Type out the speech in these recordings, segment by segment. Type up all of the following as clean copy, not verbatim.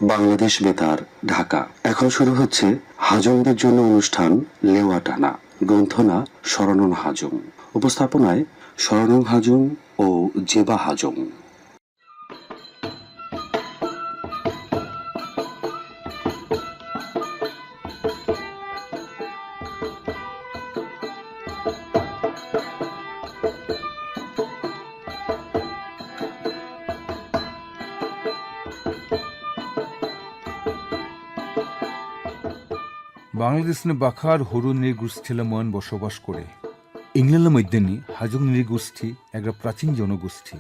বাংলাদেশ বেতার, ঢাকা। এখন শুরু হচ্ছে হাজংদের জন্য অনুষ্ঠান লেওয়া টানা। গ্রন্থনা শরণন হাজং, উপস্থাপনায় শরণন হাজং ও জেবা হাজং। বাংলাদেশে বাখার হরু নৃগোষ্ঠীমন বসবাস করে। ইংল্যান্ডের মধ্যে হাজং নৃগোষ্ঠী একটা প্রাচীন জনগোষ্ঠী।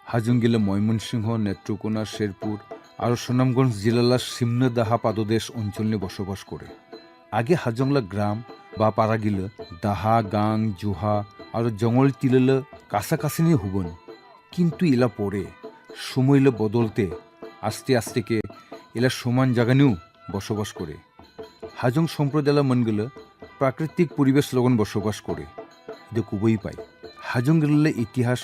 হাজং গেলে ময়মনসিংহ, নেত্রকোনা, শেরপুর আর সুনামগঞ্জ জেলার সিমনদাহা পাদদেশ অঞ্চলে বসবাস করে। আগে হাজংলা গ্রাম বা পাড়া গিলে দাহা, গাং, জোহা আর জঙ্গল তিলেলে কাছাকাছি নিয়ে হুবন। কিন্তু এলা পরে সময়লে বদলতে আস্তে আস্তেকে এলা সমান জায়গানেও বসবাস করে। হাজং সম্প্রদায় মনগুলো প্রাকৃতিক পরিবেশ লগন বসবাস করে। এটা খুবই পায়। হাজং গেলে ইতিহাস,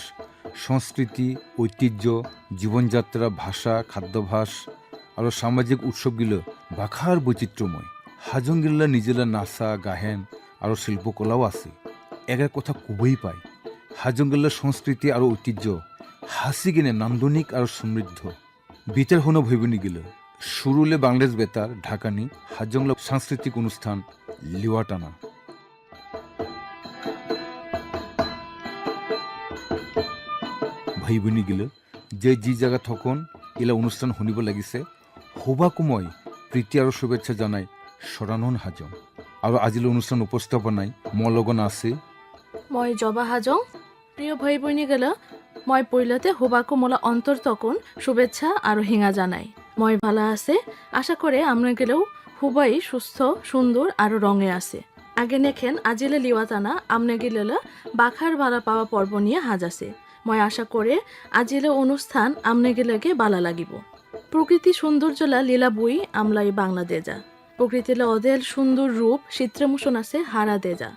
সংস্কৃতি, ঐতিহ্য, জীবনযাত্রা, ভাষা, খাদ্যাভ্যাস আর সামাজিক উৎসবগুলো বাখার বৈচিত্র্যময়। হাজং গেলে নিজেরা নাচা, গাহেন আর শিল্পকলাও আছে। এগার কথা খুবই পায়। হাজং গেলে সংস্কৃতি আর ঐতিহ্য হাসি কিনে নান্দনিক আর সমৃদ্ধ। বিচার হনো ভৈবনী গেলে শুরুলে বাংলাদেশ বেতার ঢাকানি হাজংলা সাংস্কৃতিক অনুষ্ঠান লেওয়া টানা। ভাই বোনী গেলে যে জায়গা থকন এলা অনুষ্ঠান শুনিব লাগিছে হবা কুময় প্রীতি আর শুভেচ্ছা জানাই শরণন হাজং। আর আজিলে অনুষ্ঠান উপস্থাপনায় মলগন আছে মই জবা হাজং। প্রিয় ভাই বইনি গেল মই পইলতে হুবাকু মোলা অন্তর তখন শুভেচ্ছা আর হিঙা জানাই। মই ভালো আছে, আশা করে আমরা গেলেও হুবাই সুস্থ, সুন্দর আর রঙে আছে। আগে নেখেন আজিলে লিওয়াতানা আমনে গেলে বাখার ভাড়া পাওয়া পর্ব নিয়ে হাজ আছে। মই আশা করে আজিলে অনুষ্ঠান আমনে গেলেকে বালা লাগিব। প্রকৃতি সৌন্দর্যলা লীলা বই আমলাই বাংলা দেজা। প্রকৃতিলা অদেল সুন্দর রূপ চিত্রমোশন আছে হারা দেজা।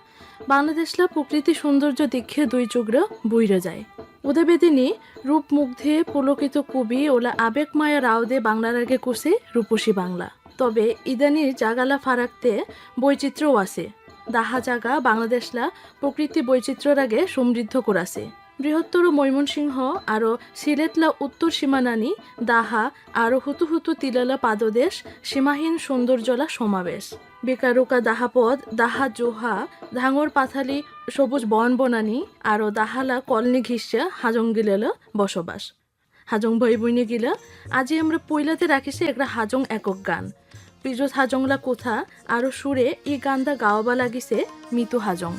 বাংলাদেশলা প্রকৃতি সৌন্দর্য দীক্ষে দুই চুগরা বইরে যায়। উদয়বেদিনী রূপ মুগ্ধে পুলকিত কবি ওলা আবেগ মায়া রাওদে বাংলার আগে কুসে রূপসী বাংলা। তবে ইদানির জাগালা ফারাকতে বৈচিত্র্যও আছে। দাহা জাগা বাংলাদেশলা প্রকৃতি বৈচিত্র্যর আগে সমৃদ্ধ করাছে। বৃহত্তর ময়মনসিংহ আরো সিলেটলা উত্তর সীমানানি দাহা আরো হুতু তিলালা পাদদেশ সীমাহীন সৌন্দর্যলা সমাবেশ। বেকারুকা দাহাপদ, দাহা জোহা, ধাঙর পাথালি সবুজ বন বনানি আরো দাহালা কলনি ঘিসা হাজং গিলেলা বসবাস। হাজং ভাই বইনে গিলা আজি আমরা পইলাতে রাখিছে একটা হাজং একক গান। পিজত হাজংলা কোথা আরো সুরে ই গানদা গাওয়াবা লাগিছে মিতু হাজং।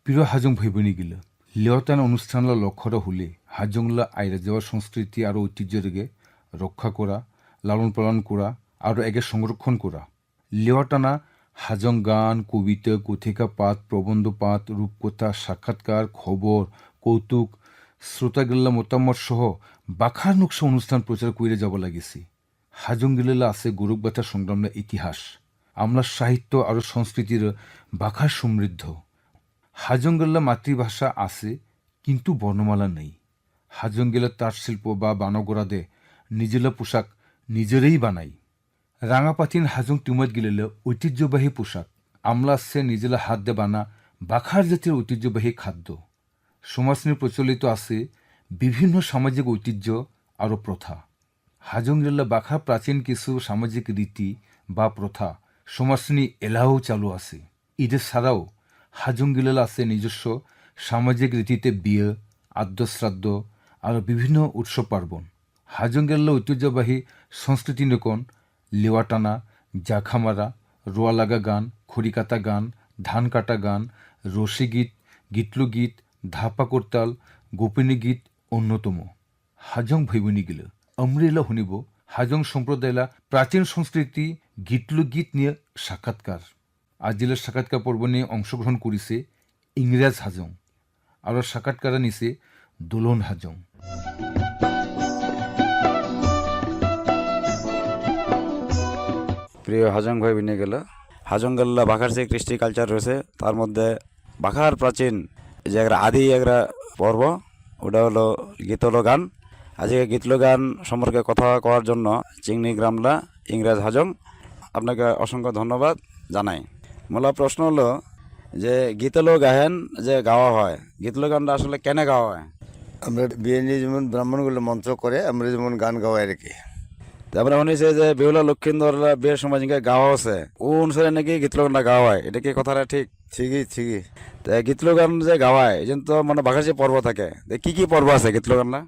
প্রিয় হাজং ভাই বোনিগিলা লেওটানা অনুষ্ঠানলা লক্ষ্যটা হলে হাজংলা আইরা যাওয়ার সংস্কৃতি আর ঐতিহ্যকে রক্ষা করা, লালন পালন করা আর একে সংরক্ষণ করা। লেওয়াটানা হাজং গান, কবিতা, কথিকা পাঠ, প্রবন্ধ পাঠ, রূপকথা, সাক্ষাৎকার, খবর, কৌতুক, শ্রোতাগিল্লা মতামত সহ বাখার নকশা অনুষ্ঠান প্রচার করে যাব লাগিছে। হাজং গিলেলা আছে গৌরবগাথা সংগ্রামের ইতিহাস, আমলা সাহিত্য আর সংস্কৃতির বাখার সমৃদ্ধ। হাজংগেল্লা মাতৃভাষা আছে কিন্তু বর্ণমালা নেই। হাজংগেলা তাঁত শিল্প বা বানগড়াদে নিজেলা পোশাক নিজেরাই বানাই। রাঙাপাথিন হাজং টিমত গিলেলে ঐতিহ্যবাহী পোশাক আমলা আছে নিজেলা হাত দে বানা বাখার জাতির ঐতিহ্যবাহী খাদ্য। সমাজ নিয়ে প্রচলিত আছে বিভিন্ন সামাজিক ঐতিহ্য আর প্রথা। হাজংগেল্লা বাখার প্রাচীন কিছু সামাজিক রীতি বা প্রথা সমাজ নিয়ে এলাও চালু আছে। ঈদের ছাড়াও হাজংগিলেলা আছে নিজস্ব সামাজিক রীতিতে বিয়ে, আদ্যশ্রাদ্ধ আর বিভিন্ন উৎসব পার্বণ। হাজংগেল্লা ঐতিহ্যবাহী সংস্কৃতি নকন লেওয়াটানা, জাখামারা, রোয়ালাগা গান, খড়িকাতা গান, ধান কাটা গান, রসিগীত, গীতলোগীত, ধাপা করতাল, গোপিনী গীত অন্যতম। হাজং ভাইবনি গিল অমরেলা শুনিব হাজং সম্প্রদায়লা প্রাচীন সংস্কৃতি গীতলোগীত নিয়ে সাক্ষাৎকার। আজিলের সাক্ষাৎকার পর্ব নিয়ে অংশগ্রহণ করেছে ইংরেজ হাজং আর সাক্ষাৎকারা নিছে দোলন হাজং। প্রিয় হাজং ভাই বিনে গেল হাজংগেল্লা বাখার যে কৃষ্টি কালচার রয়েছে তার মধ্যে বাখার প্রাচীন যে একটা আদি একটা পর্ব ওটা হলো গীতলো গান। আজকে গীতলো গান সম্পর্কে কথা কওয়ার জন্য চিংনি গ্রামলা ইংরেজ হাজং আপনাকে অসংখ্য ধন্যবাদ জানাই। মূল প্রশ্ন হলো যে গীতলো গাহেন যে গাওয়া হয়, গীতলো গানটা আসলে কেন গাওয়া হয়? আমরা বিয়ে নিয়ে যেমন ব্রাহ্মণগুলো মন্ত্র করে আমরা যেমন গান গাওয়াই আর কি। তারপরে শুনেছে যে বেহুলা লক্ষিন্দর বিয়ের সময় যে গাওয়া আছে ও অনুসারে নাকি গীতলো গানটা গাওয়া হয়, এটা কি কথাটা ঠিক? ঠিকই। গীতলো গান যে গাওয়ায় এই জন্য তো মানে বাঘার যে পর্ব থাকে, কি কি পর্ব আছে গীতলো গানটা?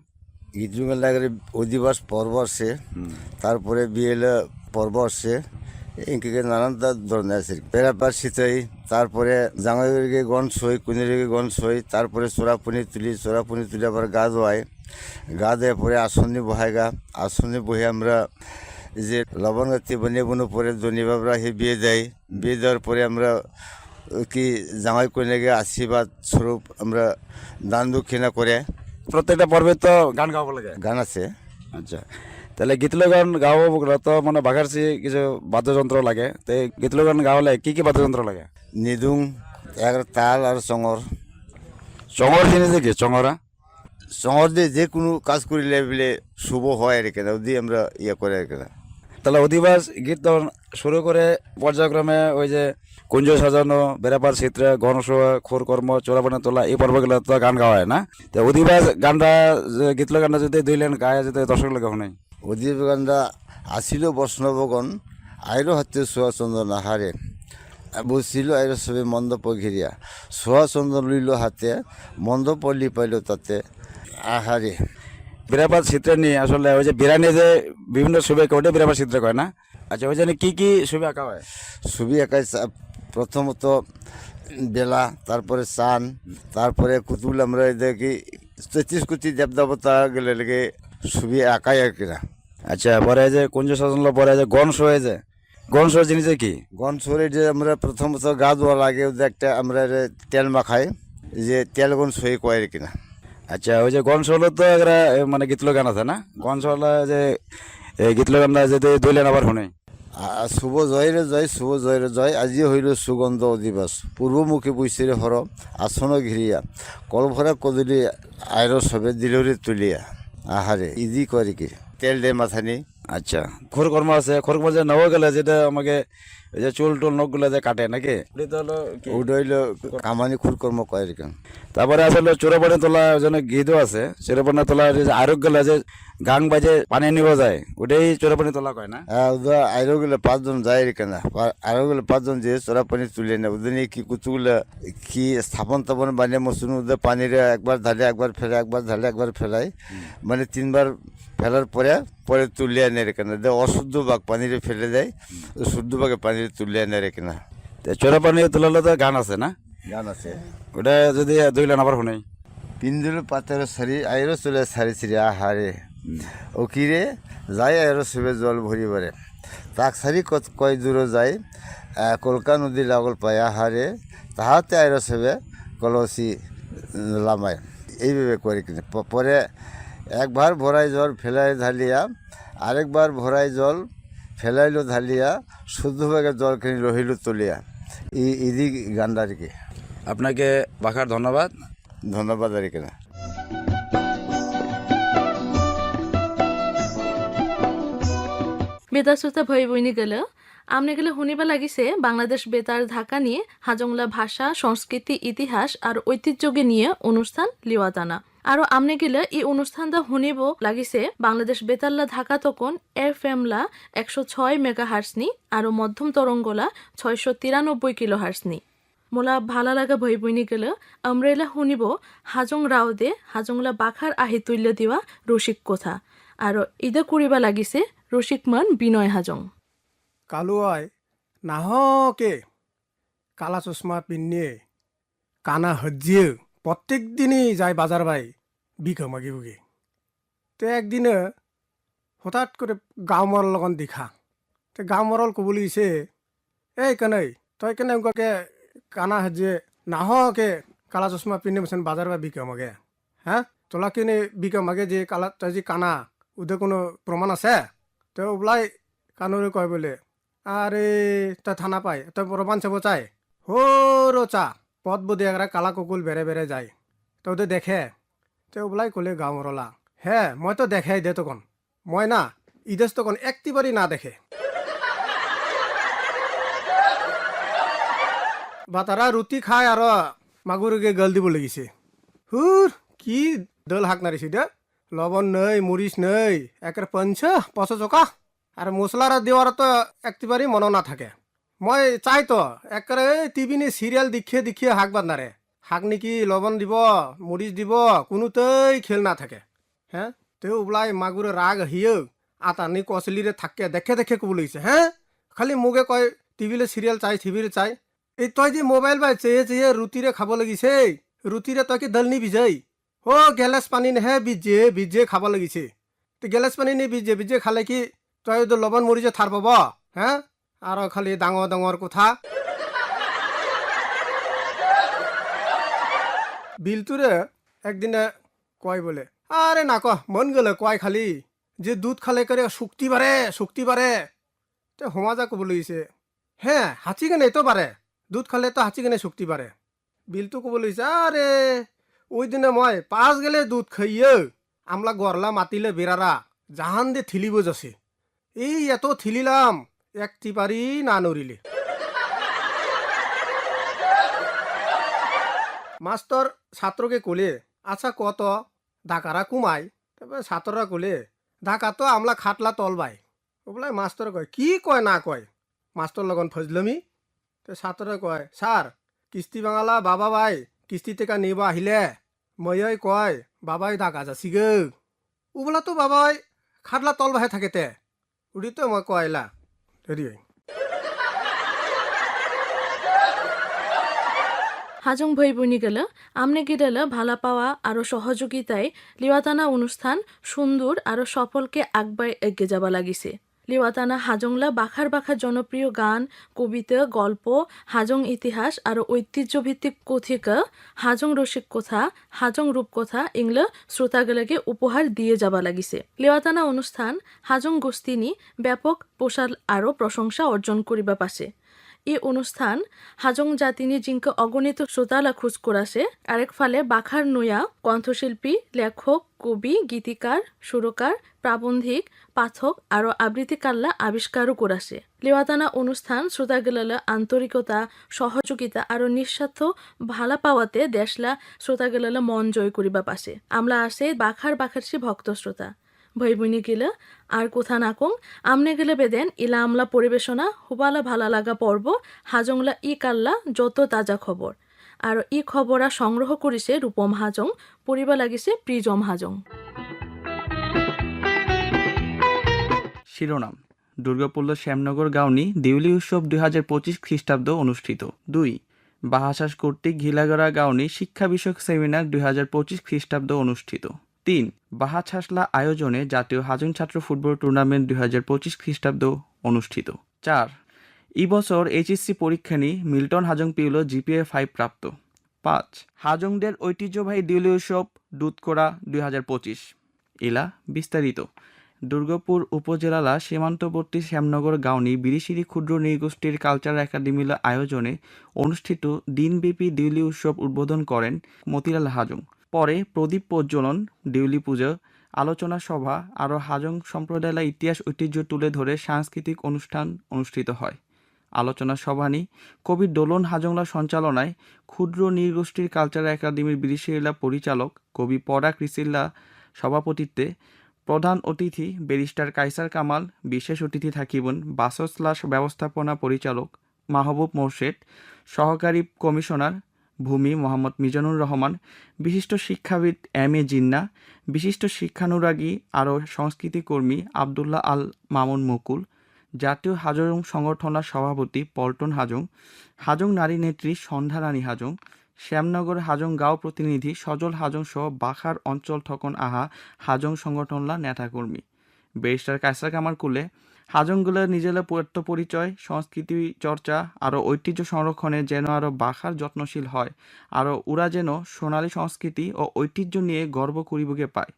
গীতগুলো লাগে অধিবাস পর্ব আসছে, তারপরে বিয়েলা পর্ব আসছে, ইনকে নানান ধরনের আছে। পেরাপার শীতই, তারপরে জামাইকে গন সই, কুনিরকে গন সই, তারপরে চোরাপুনি তুলি আবার গা ধোয়ায়, গা দেওয়ার পরে আসনি বহায়গা, আসনি বহে আমরা যে লবণ গাতি বনিয়ে বনো পরে ধনীবাবরা সে বিয়ে দেয়। বিয়ে দেওয়ার পরে আমরা কি জামাই কন্যাকে আশীর্বাদ স্বরূপ আমরা দান দক্ষিণা করে। প্রত্যেকটা পর্বে তো গান গাওয়া লাগে, গান আছে। আচ্ছা, তাহলে গীতলো গান গাওয়া তো মানে বাঘার কিছু বাদ্যযন্ত্র লাগে। তো গীতলো গান গাওয়ালে কি কি বাদ্যযন্ত্র লাগে? নিদুং, এক তাল আর চঙর। চঙর জিনিস কি চঙরা? চঙর দিয়ে যে কোনো কাজ করিলে বলে শুভ হয় আর কেনা ওদি আমরা ইয়ে করে আর কেনা। তাহলে অধিবাস গীত শুরু করে পর্যায়ক্রমে ওই যে কুঞ্জ সাজানো, বেড়াপার চিত্রে, গণসভা, খোর কর্ম, চোরাপানি তোলা এই পর্বগুলো তো গান গাওয়া হয় না? তো অধিবাস গানটা গীতলো গানটা যদি দুই লাইন গায়ে যদি দর্শক লোক নেই অধিবাস গানটা আসিল বৈষ্ণবগণ আইরো হাতে সোহাচন্দ্র নাহারে বসিল আইরো সবে মন্দপ ঘিরিয়া সোহাচন্দ্র লইল হাতে মন্দপ পাইল তাতে আহারে। বিরাপাত চিত্রে নিয়ে আসলে ওই যে বিরানি যে বিভিন্ন ছবি আঁকা ওটা বিরাপাত চিত্র কয় না? আচ্ছা, ওই জন্য কি কি ছবি আঁকা হয়? ছবি আঁকায় প্রথমত বেলা, তারপরে চান, তারপরে কুতুল আমরা দেখি 33 কোটি দেবদেবতা গেলে লেগে ছবি আঁকাই আর কিনা। আচ্ছা, পরে যে কুঞ্জ সাজানো পরে যে গণ শো যে গণ শো জিনিস কি? গন সরে যে আমরা প্রথমত গা ধোয়া লাগে ওদের একটা আমরা তেল মাখাই যে তেল গন সই কয় আর কিনা। আচ্ছা, ওই যে গণ শো হলো তো একটা মানে গীতলো গান আছে না? গণ শো হলো যে গীতলো গানটা যদি দইলেন আবার শুনে শুভ জয়রে জয়, শুভ জয়রে জয়, আজি হইল সুগন্ধ অধিবাস, পূর্বমুখী বৈশিরে হর আসন ঘিরিয়া, কলভরা কদলি আয়র সবে দিলরে তুলিয়া আহারে ইদি করে কি তেল দে মাথানি। আচ্ছা, খোর কর্ম আছে, খোর কর্ম যে নব গেলে যেটা আমাকে ওই যে চুল টুল নখ গুলো যে কাটে নাকি ওটা হলো ওটা হইল কামানি খুরকর্ম কয় আর কেন। তারপরে আসলে চোরাপানি তোলা যেন গীতও আছে, চোরাপানি তোলা আরোগ্য গেলে যে গাং বাজে পানি নিব যায় ওটাই চোরাপানি তোলা কয় না? হ্যাঁ, ওদের আরো গেলে 5 জন যায় আর কেন। আরো গেলে 5 জন যে চোরা পানি তুলে না ওদের নিয়ে কি কুতুগুলা কি স্থাপন তাপন বানিয়ে মশুন ওদের পানিরে একবার ঢালে একবার ফেলে, একবার ঢালে একবার ফেলাই, মানে 3বার ফেলার পরে পরে তুলে আনে রেখে না। অশুদ্ধ ভাগ পানিরে ফেলে দেয়, শুদ্ধ ভাগে পানিরে তুলে আনে রেখে না। চোরাপানি তোলালে তো গান আছে না? গান আছে ওটা যদি দুইলেন আবার শুনেই। পিন্দুল পাতের সারি আইরো চলে সারি সারি আহারে ও কিরে যাই আইরো সবে জল ভরি বারে তাক সারি কয় দূর যায় কলকা নদী লাগল পায় আহারে তাহাতে আইরো সবে কলসি লামায় এইভাবে করে কিনে পরে একবার ভরাই জল ফেলাই ঢালিয়া আরেকবার ভরাই জল ফেলাইলো ঢালিয়া শুদ্ধভাবে জল কিনে রহিল তুলিয়া ইদি গানটা আর কি। আপনাকে বাখার ধন্যবাদ। ধন্যবাদ আর কি না। বেতার শ্রোতা ভয় বইনি গেল আমনে গেলে শুনিবা লাগিছে বাংলাদেশ বেতার ঢাকা নিয়ে হাজংলা ভাষা সংস্কৃতি ইতিহাস আর ঐতিহ্যকে নিয়ে অনুষ্ঠান লিওয়াতানা। আর আমনে গেলে এই অনুষ্ঠানটা শুনিব লাগিছে বাংলাদেশ বেতারলা ঢাকা তখন FM-লা 106 মেগাহার্টজ নি আর মধ্যম তরঙ্গলা 693 কিলোহার্টজ নি। মোলা ভালা লাগা ভই বইনি গেলে আমরেলা শুনিব হাজং রাওদে হাজংলা বাখার আহি তুল্য দিওয়া রসিক কথা আর ইদা করিবা লাগিছে রসিক মান বিনয় হাজং। কালুয়ায় নাহকে কালা চশমা পিন্নিয়ে কানা হজ্জিয়ে প্রত্যেক দিনই যায় বাজার বাই বিঘ মাগি বুগি। তো একদিনে হঠাৎ করে গাঁও মরল লগন দেখা তো গাঁও মরল কবলি গেছে এই কেনে তই কেনে উনকাকে কানা হজ্জিয়ে নাহকে কালা চশমা পিন্নি বসেন বাজার বাই বিঘ মাগে হ্যাঁ তোলা কিনে বিঘ মাগে যে কালা তই যে কানা ওদের কোনো প্রমাণ আছে? তো ওলাই কানুরে কয় বলে আরে তা থানা পায় তো প্রমাণ চাব চাই হো রোচা পথ বোধে একটা কালা কুকুল বেড়ে বেড়ে যায় তো ওদের দেখে তো ওলাই কলে গাঁও মরলা হ্যাঁ মই তো দেখাই দে তখন মই না ইদেশ তখন একটিবারই না দেখে বা তারা রুটি খায় আর মাগুরকে গল দিব লেগেছে হুর কি দল হাক নারিছি দে লবণ নেই মরিচ নেই একের পঞ্চ পচ চকা আর মশলার দেওয়ার তো একটিবারই মন না থাকে মই চাই তো একেবারে টিভি নি সিরিয়াল দেখিয়ে দেখিয়ে হাক বান্ধারে হাক নাকি লবণ দিব মরিচ দিব কোনোতেই খেল না থাকে হ্যাঁ তো ওলাই মাগুরে রাগ আহিয়ে আতানি কচলিরে থাকে দেখে দেখে কব লাগিছে হ্যাঁ খালি মোকে কয় টিভিলে সিরিয়াল চাই টিভিরে চাই এই তই যে মোবাইল বাই চেয়ে চেয়ে রুটিরে খাব লাগিছে রুটিরে তই কি দলনি ভিজাই ও গেলাস পানী নেহে ভিজে ভিজে খাব লাগিছে তো গেলাস পানী নি ভিজে ভিজে খালে কি তই তো লবণ মরিচে থার পাব হ্যাঁ আর খালি ডাঙর ডাঙর কথা বিলতুরে একদিনে কয় বলে আরে না কহ মন গেলে কয় খালি যে দুধ খালে করে শক্তি বাড়ে তো সমাজা কব লাগিছে হ্যাঁ হাঁচি কেনে তো বাড়ে দুধ খালে তো হাঁচি কেনে শক্তি বাড়ে বিলতু কব লাগিছে আরে ওই দিনে মই 5 গেলে দুধ খাইয়ে আমলা গরলা মাতিলে বেড়ারা জাহান দিয়ে থিলিব যাচ্ছে এই এত থিলিলাম একটি পারি না নড়িলে মাস্টার ছাত্রকে কলে আচ্ছা কত ঢাকারা কুমাই তারপরে ছাত্ররা কলে ঢাকা তো আমলা খাটলা তলবাই ওগুলাই মাস্টার কয় কি কয় না কয় মাস্টার লগন ফজলমি তো ছাত্ররা কয় স্যার কিস্তি বাঙালা বাবা ভাই কিস্তি টেকা নিব আহিলে মই কয় বাবাই ঢাকা যাচ্ছি গো ওগুলা তো বাবাই খাটলা তলবাহে থাকেতে উড়ি তো মই কয়লা হেৰি হাজং ভই বইনি গেল আমনে গিডালে ভালা পাওয়া আরো সহযোগিতায় লিওয়াতানা অনুষ্ঠান সুন্দর আরো সফলকে আগবাই এগিয়ে যাবা লাগিছে। লিওয়াতানা হাজংলা বাখার বাখার জনপ্রিয় গান কবিতা গল্প হাজং ইতিহাস আর ঐতিহ্যভিত্তিক কথিকা হাজং রসিক কথা হাজং রূপকথা এগুলো শ্রোতাগুলোকে উপহার দিয়ে যাবা লাগিছে। লিওয়াতানা অনুষ্ঠান হাজং গোষ্ঠীনি ব্যাপক প্রসার আরো প্রশংসা অর্জন করিবা পাশে এই অনুষ্ঠান হাজং জাতিনি জিঙ্কে অগণিত শ্রোতালা খোঁজ করাছে আরেক ফালে বাখার নয়া কণ্ঠশিল্পী লেখক কবি গীতিকার সুরকার প্রাবন্ধিক পাঠক আরো আবৃত্তিকারলা আবিষ্কারও করাছে। লিওয়াতানা অনুষ্ঠান শ্রোতাগুলা আন্তরিকতা সহযোগিতা আরো নিঃস্বার্থ ভালা পাওয়াতে দেশলা শ্রোতাগুলা মন জয় করিবা পাশে আমলা আসে বাখার বাখারসি ভক্ত শ্রোতা ভই বইনি গেলে আর কোথা নাকং আমনে গেলে বেদেন ইলা আমলা পরিবেশনা হুবালা ভালা লাগা পর্ব হাজংলা ই কাল্লা যত তাজা খবর আর ই খবরা সংগ্রহ করিছে রূপম হাজং পরিবা লাগিছে প্রিজম হাজং। শিরোনাম দুর্গাপল্ল শ্যামনগর গাউনি দেউলি উৎসব 2025 খ্রিস্টাব্দ অনুষ্ঠিত। 2 বাহাশাস কর্তৃক ঘিলাগড়া গাউনি শিক্ষা বিষয়ক সেমিনার 2025 খ্রিস্টাব্দ অনুষ্ঠিত। 3 বাহাছাসলা আয়োজনে জাতীয় হাজং ছাত্র ফুটবল টুর্নামেন্ট 2025 খ্রিস্টাব্দ অনুষ্ঠিত। 4 এই বছর এইচএসসি পরীক্ষা নিয়ে মিল্টন হাজং পিউলো জিপিএ 5 প্রাপ্ত। 5 হাজংদের ঐতিহ্যবাহী দিউলি উৎসব দুধকোড়া 2025। এলা বিস্তারিত। দুর্গাপুর উপজেলালা সীমান্তবর্তী শ্যামনগর গাউনি বিরিশিরি ক্ষুদ্র নৃগোষ্ঠীর কালচার একাডেমির আয়োজনে অনুষ্ঠিত দিনব্যাপী দিউলি উৎসব উদ্বোধন করেন মতিলাল হাজং। পরে প্রদীপ প্রজ্বলন, দিউলি পুজো, আলোচনা সভা আরও হাজং সম্প্রদায়ের ইতিহাস ঐতিহ্য তুলে ধরে সাংস্কৃতিক অনুষ্ঠান অনুষ্ঠিত হয়। আলোচনা সভানি কবি দোলন হাজংলা সঞ্চালনায় ক্ষুদ্র নৃগোষ্ঠীর কালচার একাডেমির বিরিশিলা পরিচালক কবি পরাগ রিসিল্লা সভাপতিত্বে প্রধান অতিথি ব্যারিস্টার কাইসার কামাল, বিশেষ অতিথি থাকিবেন বাসস্লাস ব্যবস্থাপনা পরিচালক মাহবুব মোর্শেদ, সহকারী কমিশনার ভূমি মোহাম্মদ মিজানুর রহমান, বিশিষ্ট শিক্ষাবিদ এম.এ. জিন্না, বিশিষ্ট শিক্ষানুরাগী আরও সংস্কৃতি কর্মী আবদুল্লাহ আল মামুন মুকুল, জাতীয় হাজং সংগঠনার সভাপতি পল্টন হাজং, হাজং নারী নেত্রী সন্ধ্যা রানী হাজং, শ্যামনগর হাজং গাঁও প্রতিনিধি সজল হাজং সহ বাখার অঞ্চল থকন আহা হাজং সংগঠনলা নেতাকর্মী। ব্যারিস্টার কায়সার কামাল কুলে হাজংগুলো নিজেরা পরিচয়, সংস্কৃতি চর্চা আরও ঐতিহ্য সংরক্ষণে যেন আরও বাখার যত্নশীল হয়, আরও উরা যেন সোনালী সংস্কৃতি ও ঐতিহ্য নিয়ে গর্ব করিবকে পায়।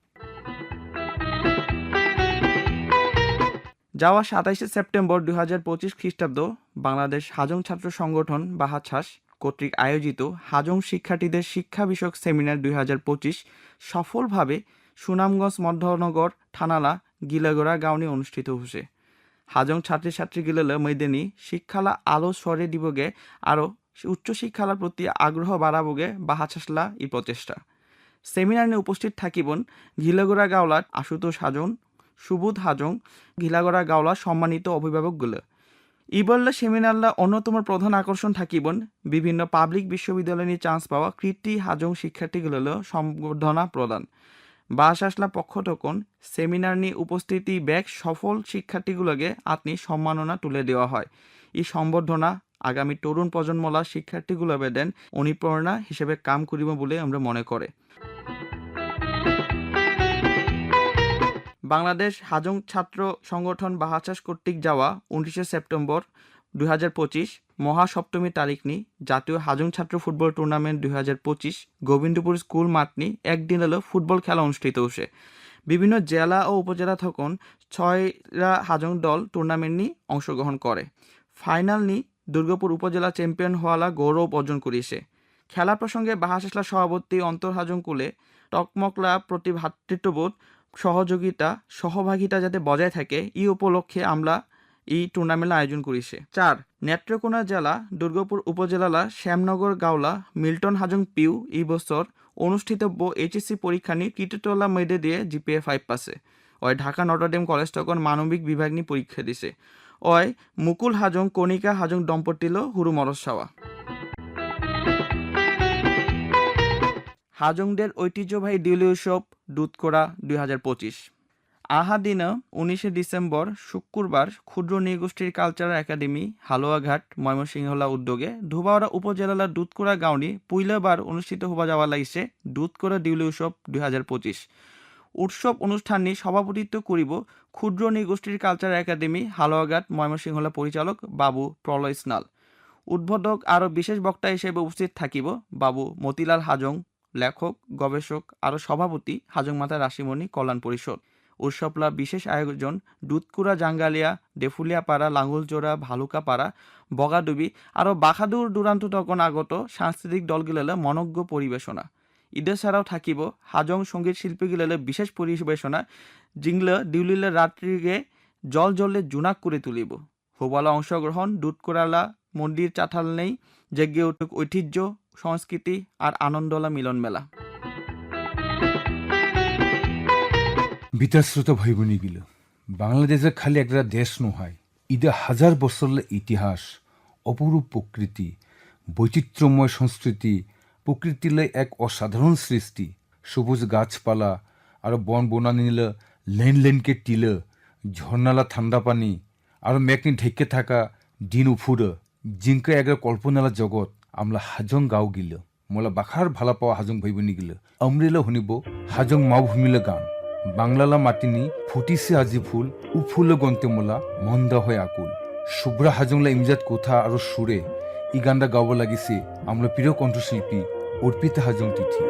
যাওয়া 27 সেপ্টেম্বর 2025 খ্রিস্টাব্দ বাংলাদেশ হাজং ছাত্র সংগঠন বাহাছাস কর্তৃক আয়োজিত হাজং শিক্ষার্থীদের শিক্ষা বিষয়ক সেমিনার 2025 সফলভাবে সুনামগঞ্জ মধ্যনগর থানালা গিলাগড়া গাউনি অনুষ্ঠিত হয়েছে। হাজং ছাত্রী গিলালে মৈদানি শিক্ষালা আলো সরে দিবগে আরও উচ্চশিক্ষালার প্রতি আগ্রহ বাড়াবগে বাহাছাসলা এই প্রচেষ্টা। সেমিনারে উপস্থিত থাকিবেন গিলাগড়া গাওলার আশুতোষ হাজং, সুবোধ হাজং, গিলাগড়া গাওলা সম্মানিত অভিভাবকগুলো। ইবল্লা সেমিনারলা অন্যতম প্রধান আকর্ষণ থাকিবেন বিভিন্ন পাবলিক বিশ্ববিদ্যালয় নিয়ে চান্স পাওয়া কৃতি হাজং শিক্ষার্থীগুলো সম্বর্ধনা প্রদান। বাসাসলা পক্ষ তখন সেমিনার নিয়ে উপস্থিতি ব্যাগ সফল শিক্ষার্থীগুলোকে আপনি সম্মাননা তুলে দেওয়া হয়। এই সম্বর্ধনা আগামী তরুণ প্রজন্মলা শিক্ষার্থীগুলো দেন অনুপ্রেরণা হিসেবে কাম করিব বলে আমরা মনে করে। বাংলাদেশ হাজং ছাত্র সংগঠন বাহাছাস কর্তৃক যাওয়া 29 সেপ্টেম্বর 2025 মহাসপ্তমী তারিখ নি জাতীয় হাজং ছাত্র ফুটবল টুর্নামেন্ট 2025 গোবিন্দপুর স্কুল মাঠ নি একদিন হলো ফুটবল খেলা অনুষ্ঠিত হয়েছে। বিভিন্ন জেলা ও উপজেলা তখন 6রা হাজং দল টুর্নামেন্ট নি অংশগ্রহণ করে। ফাইনাল নি দুর্গাপুর উপজেলা চ্যাম্পিয়ন হওয়ালা গৌরব অর্জন করেছে। খেলা প্রসঙ্গে বাহাছাসলা সভাপতি অন্তর হাজং কুলে টকমকলা প্রতি ভ্রাতৃত্ববোধ সহভাগিতা যাতে বজায় থাকে এই উপলক্ষে আমরা এই টুর্নামেন্ট আয়োজন করেছে। 4 নেত্রকোনা জেলা দুর্গাপুর উপজেলা শ্যামনগর গাওলা মিল্টন হাজং পিউ এই বছর অনুষ্ঠিত এইচএসসি পরীক্ষা নিয়ে কৃতিত্বলা মেডে দিয়ে জিপিএ 5 পাসে। ওই ঢাকা নটরডেম কলেজ তখন মানবিক বিভাগ নিয়ে পরীক্ষা দিছে। ওই মুকুল হাজং কণিকা হাজং দম্পতিল হুরু মরসাওয়া। হাজংদের ঐতিহ্যবাহী দিউলি উৎসব দুধকোড়া 2025। আহা দিন 19 ডিসেম্বর শুক্রবার ক্ষুদ্র নৃগোষ্ঠীর কালচার একাডেমি হালুয়াঘাট ময়মনসিংহলা উদ্যোগে ধোবাউড়া উপজেলার দুধকোড়া গাউনি পইলাবার অনুষ্ঠিত হওয়া যাওয়া লাগছে দুধকোড়া দিউলি উৎসব 2025। উৎসব অনুষ্ঠানে সভাপতিত্ব করিব ক্ষুদ্র নৃগোষ্ঠীর কালচার একাডেমি হালুয়াঘাট ময়মনসিংহলা পরিচালক বাবু প্রলয় স্নাল। উদ্বোধক আরও বিশেষ বক্তা হিসেবে উপস্থিত থাকিব বাবু মতিলাল হাজং, লেখক গবেষক আরও সভাপতি হাজং মাতা রাশিমণি কল্যাণ পরিষদ। উৎসবলা বিশেষ আয়োজন দুধকুড়া জাঙ্গালিয়া ডেফুলিয়াপাড়া লাঙ্গুলজোড়া ভালুকাপাড়া বগাডুবি আরও বাহাদুর দূরান্ত তখন আগত সাংস্কৃতিক দলগুলো মনজ্ঞ পরিবেশনা। ঈদের ছাড়াও থাকিব হাজং সঙ্গীত শিল্পীগুলো বিশেষ পরিবেশনা জিংলে দিউলিলে রাত্রিকে জল জলে জুনাক করে তুলিব। হোবালা অংশগ্রহণ দুধকুড়ালা মন্দির চাঠাল নেই জেগে উঠুক ঐতিহ্য সংস্কৃতি আর আনন্দলা মিলন মেলা। বিতাশ্রুত ভাই বোনিগিল বাংলাদেশে খালি একটা দেশ নয়, ঈদে হাজার বছরের ইতিহাস, অপরূপ প্রকৃতি, বৈচিত্র্যময় সংস্কৃতি, প্রকৃতির এক অসাধারণ সৃষ্টি, সবুজ গাছপালা আর বন বনানীল লেন লেনকে টিল, ঝর্ণালা ঠান্ডা পানি আর মেঘনি ঢেকে থাকা দিন উফুর জিঙ্কা এক কল্পনালা জগৎ আমলা হাজং গাঁও গিল মোলা বাখার ভালা পাওয়া হাজং ভাই বোনি গিল অমরেলা শুনিব হাজং মাওভূমিলে গান বাংলালা মাটিনি ফুটিছে আজি ফুল উফুলে গন্তে মোলা মন্দা হয় আকুল শুভ্রা হাজংলা ইমজাদ কোথা আর সুরে ই গানটা গাব লাগিছে আমলা প্রিয় কণ্ঠশিল্পী অর্পিতা হাজং তিথি।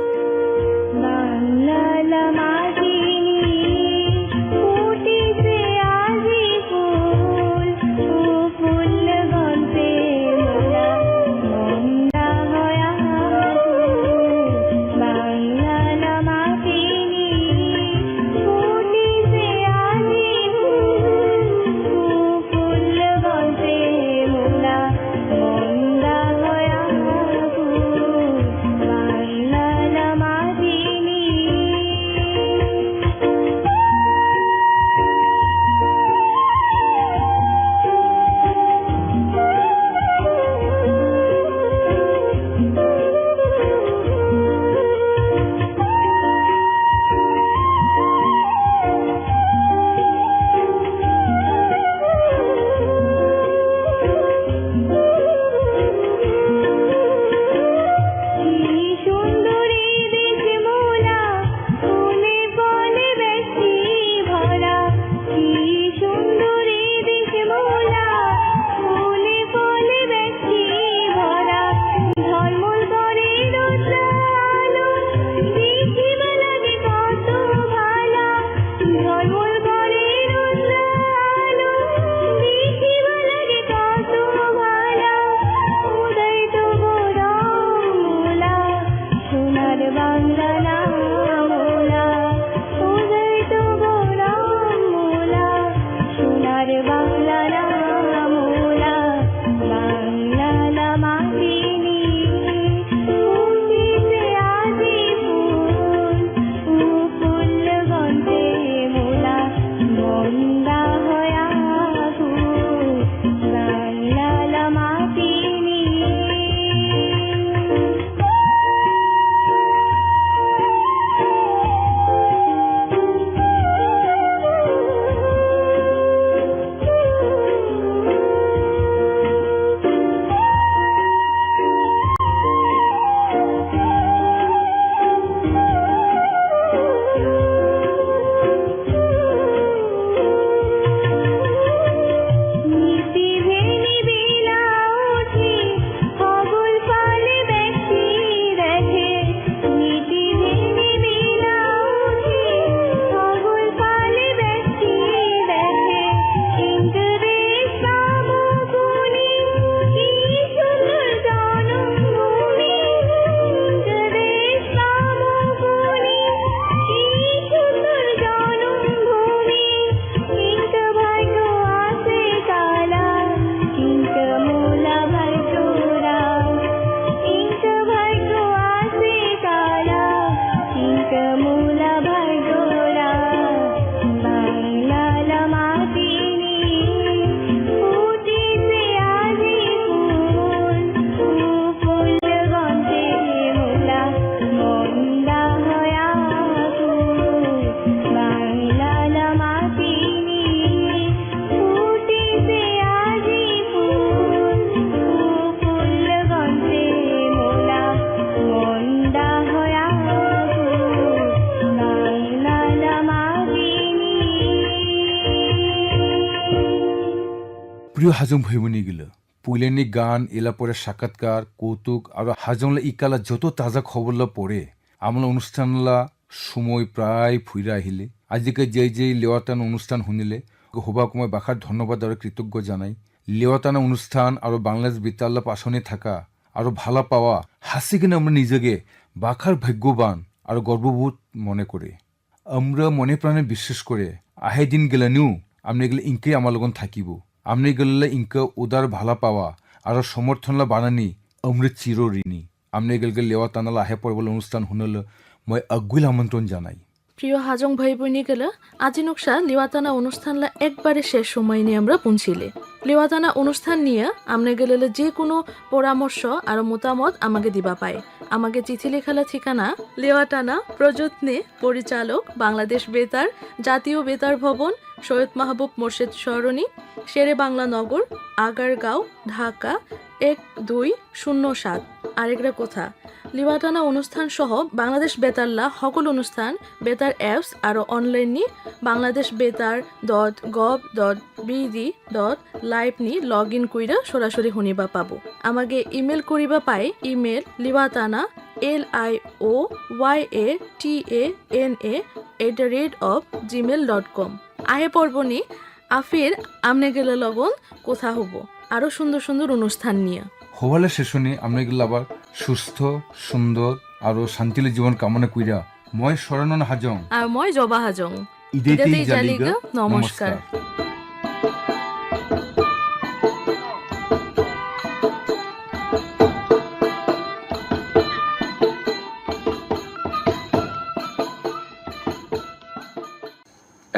প্রিয় হাজং ভাই বোনি গিল পৈলানি গান এলা পরে সাক্ষাৎকার কৌতুক আর হাজংলা ইকালা যত তাজা খবরলা পড়ে আমলা অনুষ্ঠানলা সময় প্রায় ফুইরা আহিলে আজিকে যে লেওয়াতান অনুষ্ঠান শুনিলে হোবাকময় বাখার ধন্যবাদ আর কৃতজ্ঞ জানাই লেওয়াতানা অনুষ্ঠান আর বাংলাদেশ বিতাল্লা পাশনে থাকা আর ভালা পাওয়া হাসি কিনে আমরা নিজেকে বাখার ভাগ্যবান আর গর্ববোধ মনে করে আমরা মনে প্রাণে বিশ্বাস করে আহে দিন গেলেনিও আপনি গেলে ইনকে আমার লগন থাকিব আপনি গেলে ইনকে উদার ভালা পাওয়া আর সমর্থনলা বানানি আমরা চির ঋণী আপনি গেলে লেওয়া টানালা আহে পরে বলে অনুষ্ঠান শুনলে মই আগুইল আমন্ত্রণ জানাই। প্রিয় হাজং ভাই বোনি গেলে আজি নকশা লিওয়াতানা অনুষ্ঠানলা একবারে শেষ সময় নিয়ে আমরা পৌঁছিলে লিওয়াতানা অনুষ্ঠান নিয়ে আমরা গেলে যে কোনো পরামর্শ আর মতামত আমাকে দিবা পায় আমাকে চিঠি লেখালা ঠিকানা লিওয়াটানা প্রযত্নে পরিচালক বাংলাদেশ বেতার জাতীয় বেতার ভবন সৈয়দ মাহবুব মোর্শেদ সরণি শেরে বাংলা নগর আগারগাঁও ঢাকা 1207 আরেকটা কথা, লিওয়াটানা অনুষ্ঠান সহ বাংলাদেশ বেতারলা সকল অনুষ্ঠান বেতার অ্যাপস আর অনলাইন নি bangladeshbetar.gov.bd.live নি লগ ইন কইরা সরাসরি শুনিবা পাবো। আমাকে ইমেল করিবা পাই, ইমেল লিওয়াটানা LIOYATANA@gmail.com। আহে পর্বনি আফির আমনে গেলে লগন কোথা হব আরো সুন্দর সুন্দর অনুষ্ঠান নিয়ে। হবালে শেষনে আমরা গেলে আবার সুস্থ সুন্দর আরো শান্তিলে জীবন কামনা কইরা মই শরণন হাজং আর মই জবা হাজং ইদেতেই জালিগা জালিগা নমস্কার।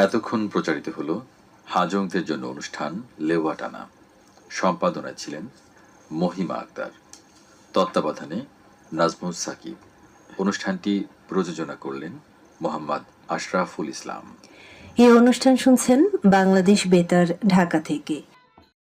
এতক্ষণ প্রচারিত হলো হাজংদের জন্য অনুষ্ঠান লেওয়াটানা। সম্পাদনায় ছিলেন মহিমা আক্তার, তত্ত্বাবধানে নাজমুস সাকিব। অনুষ্ঠানটি প্রযোজনা করলেন মোহাম্মদ আশরাফুল ইসলাম। এই অনুষ্ঠান শুনছেন বাংলাদেশ বেতার ঢাকা থেকে।